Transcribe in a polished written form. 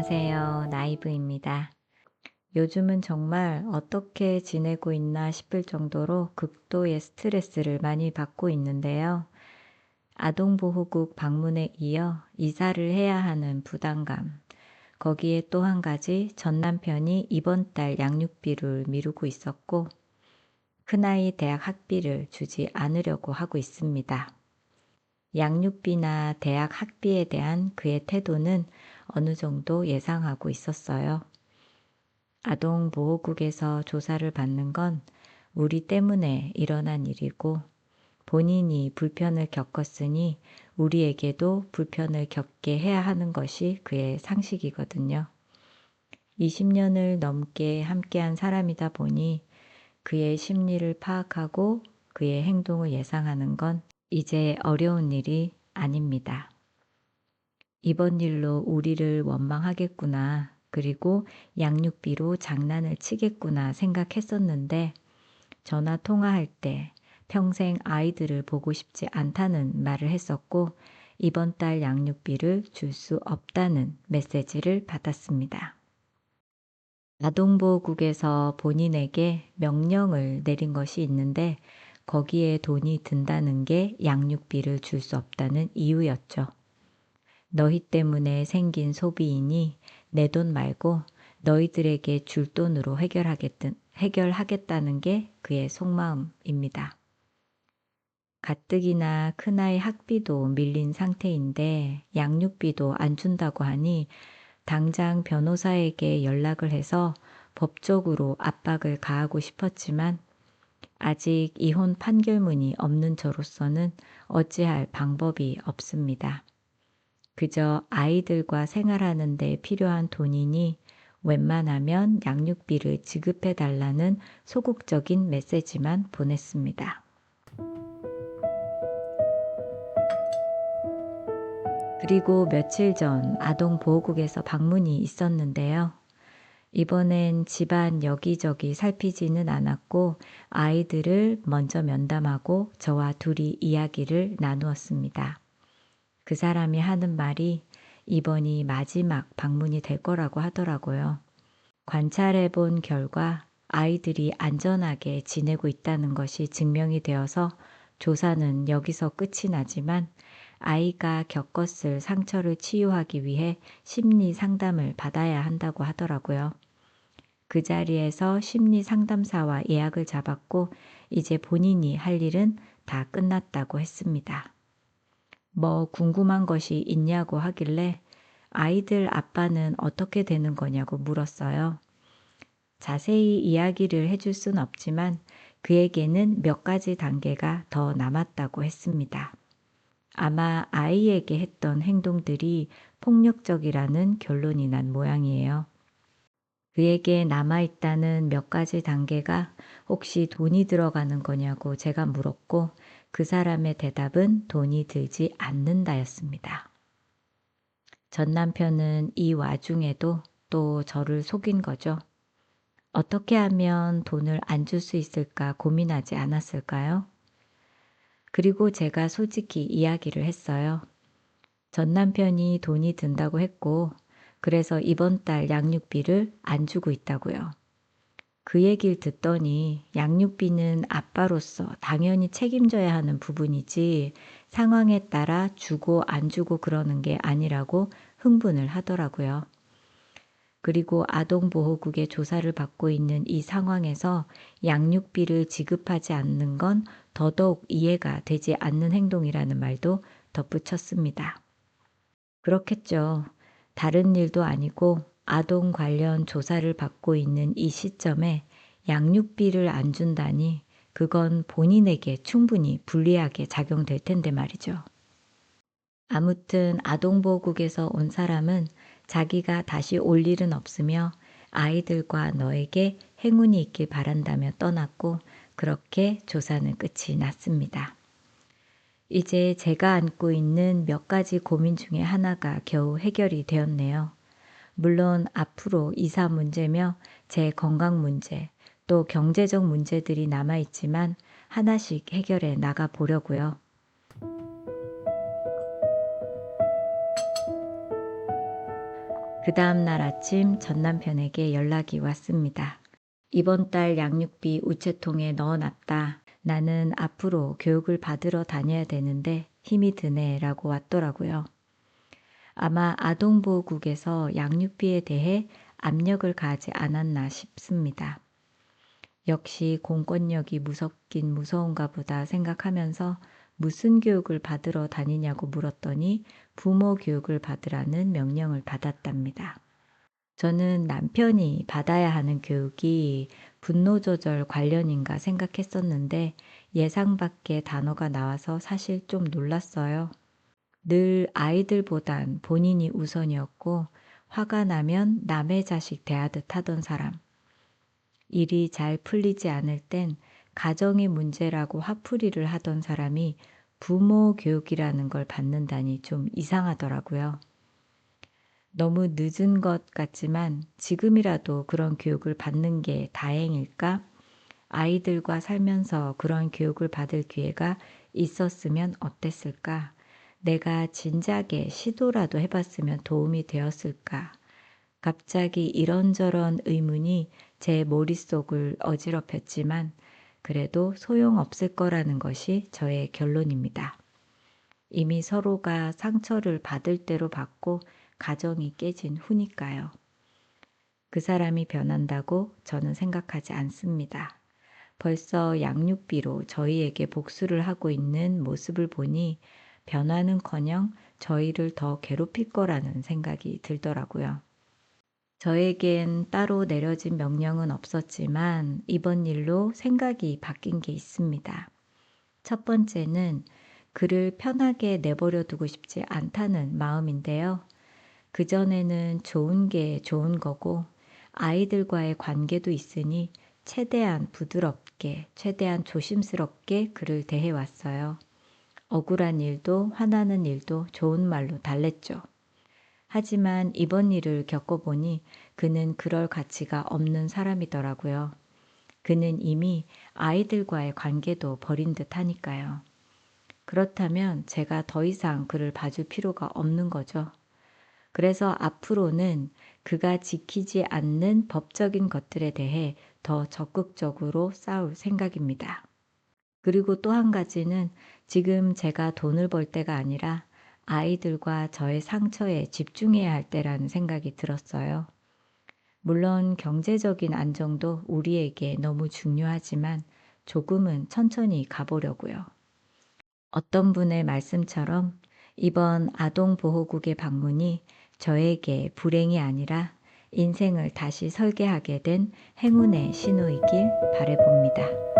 안녕하세요. 나이브입니다. 요즘은 정말 어떻게 지내고 있나 싶을 정도로 극도의 스트레스를 많이 받고 있는데요. 아동보호국 방문에 이어 이사를 해야 하는 부담감, 거기에 또 한 가지 전 남편이 이번 달 양육비를 미루고 있었고, 큰아이 대학 학비를 주지 않으려고 하고 있습니다. 양육비나 대학 학비에 대한 그의 태도는 어느 정도 예상하고 있었어요. 아동보호국에서 조사를 받는 건 우리 때문에 일어난 일이고 본인이 불편을 겪었으니 우리에게도 불편을 겪게 해야 하는 것이 그의 상식이거든요. 20년을 넘게 함께한 사람이다 보니 그의 심리를 파악하고 그의 행동을 예상하는 건 이제 어려운 일이 아닙니다. 이번 일로 우리를 원망하겠구나, 그리고 양육비로 장난을 치겠구나 생각했었는데 전화 통화할 때 평생 아이들을 보고 싶지 않다는 말을 했었고 이번 달 양육비를 줄 수 없다는 메시지를 받았습니다. 아동보호국에서 본인에게 명령을 내린 것이 있는데 거기에 돈이 든다는 게 양육비를 줄 수 없다는 이유였죠. 너희 때문에 생긴 소비이니 내 돈 말고 너희들에게 줄 돈으로 해결하겠다는 게 그의 속마음입니다. 가뜩이나 큰아이 학비도 밀린 상태인데 양육비도 안 준다고 하니 당장 변호사에게 연락을 해서 법적으로 압박을 가하고 싶었지만 아직 이혼 판결문이 없는 저로서는 어찌할 방법이 없습니다. 그저 아이들과 생활하는 데 필요한 돈이니 웬만하면 양육비를 지급해 달라는 소극적인 메시지만 보냈습니다. 그리고 며칠 전 아동보호국에서 방문이 있었는데요. 이번엔 집안 여기저기 살피지는 않았고 아이들을 먼저 면담하고 저와 둘이 이야기를 나누었습니다. 그 사람이 하는 말이 이번이 마지막 방문이 될 거라고 하더라고요. 관찰해 본 결과 아이들이 안전하게 지내고 있다는 것이 증명이 되어서 조사는 여기서 끝이 나지만 아이가 겪었을 상처를 치유하기 위해 심리 상담을 받아야 한다고 하더라고요. 그 자리에서 심리 상담사와 예약을 잡았고 이제 본인이 할 일은 다 끝났다고 했습니다. 뭐 궁금한 것이 있냐고 하길래 아이들 아빠는 어떻게 되는 거냐고 물었어요. 자세히 이야기를 해줄 순 없지만 그에게는 몇 가지 단계가 더 남았다고 했습니다. 아마 아이에게 했던 행동들이 폭력적이라는 결론이 난 모양이에요. 그에게 남아있다는 몇 가지 단계가 혹시 돈이 들어가는 거냐고 제가 물었고 그 사람의 대답은 돈이 들지 않는다였습니다. 전 남편은 이 와중에도 또 저를 속인 거죠. 어떻게 하면 돈을 안 줄 수 있을까 고민하지 않았을까요? 그리고 제가 솔직히 이야기를 했어요. 전 남편이 돈이 든다고 했고 그래서 이번 달 양육비를 안 주고 있다고요. 그 얘기를 듣더니 양육비는 아빠로서 당연히 책임져야 하는 부분이지 상황에 따라 주고 안 주고 그러는 게 아니라고 흥분을 하더라고요. 그리고 아동보호국의 조사를 받고 있는 이 상황에서 양육비를 지급하지 않는 건 더더욱 이해가 되지 않는 행동이라는 말도 덧붙였습니다. 그렇겠죠. 다른 일도 아니고 아동 관련 조사를 받고 있는 이 시점에 양육비를 안 준다니 그건 본인에게 충분히 불리하게 작용될 텐데 말이죠. 아무튼 아동보호국에서 온 사람은 자기가 다시 올 일은 없으며 아이들과 너에게 행운이 있길 바란다며 떠났고 그렇게 조사는 끝이 났습니다. 이제 제가 안고 있는 몇 가지 고민 중에 하나가 겨우 해결이 되었네요. 물론 앞으로 이사 문제며 제 건강 문제, 또 경제적 문제들이 남아있지만 하나씩 해결해 나가 보려고요. 그 다음날 아침 전 남편에게 연락이 왔습니다. 이번 달 양육비 우체통에 넣어놨다. 나는 앞으로 교육을 받으러 다녀야 되는데 힘이 드네 라고 왔더라고요. 아마 아동보호국에서 양육비에 대해 압력을 가하지 않았나 싶습니다. 역시 공권력이 무섭긴 무서운가 보다 생각하면서 무슨 교육을 받으러 다니냐고 물었더니 부모 교육을 받으라는 명령을 받았답니다. 저는 남편이 받아야 하는 교육이 분노 조절 관련인가 생각했었는데 예상 밖의 단어가 나와서 사실 좀 놀랐어요. 늘 아이들보단 본인이 우선이었고 화가 나면 남의 자식 대하듯 하던 사람. 일이 잘 풀리지 않을 땐 가정의 문제라고 화풀이를 하던 사람이 부모 교육이라는 걸 받는다니 좀 이상하더라고요. 너무 늦은 것 같지만 지금이라도 그런 교육을 받는 게 다행일까? 아이들과 살면서 그런 교육을 받을 기회가 있었으면 어땠을까? 내가 진작에 시도라도 해봤으면 도움이 되었을까? 갑자기 이런저런 의문이 제 머릿속을 어지럽혔지만 그래도 소용없을 거라는 것이 저의 결론입니다. 이미 서로가 상처를 받을 대로 받고 가정이 깨진 후니까요. 그 사람이 변한다고 저는 생각하지 않습니다. 벌써 양육비로 저희에게 복수를 하고 있는 모습을 보니 변화는커녕 저희를 더 괴롭힐 거라는 생각이 들더라고요. 저에겐 따로 내려진 명령은 없었지만 이번 일로 생각이 바뀐 게 있습니다. 첫 번째는 그를 편하게 내버려 두고 싶지 않다는 마음인데요. 그전에는 좋은 게 좋은 거고 아이들과의 관계도 있으니 최대한 부드럽게, 최대한 조심스럽게 그를 대해왔어요. 억울한 일도 화나는 일도 좋은 말로 달랬죠. 하지만 이번 일을 겪어보니 그는 그럴 가치가 없는 사람이더라고요. 그는 이미 아이들과의 관계도 버린 듯 하니까요. 그렇다면 제가 더 이상 그를 봐줄 필요가 없는 거죠. 그래서 앞으로는 그가 지키지 않는 법적인 것들에 대해 더 적극적으로 싸울 생각입니다. 그리고 또 한 가지는 지금 제가 돈을 벌 때가 아니라 아이들과 저의 상처에 집중해야 할 때라는 생각이 들었어요. 물론 경제적인 안정도 우리에게 너무 중요하지만 조금은 천천히 가보려고요. 어떤 분의 말씀처럼 이번 아동보호국의 방문이 저에게 불행이 아니라 인생을 다시 설계하게 된 행운의 신호이길 바라봅니다.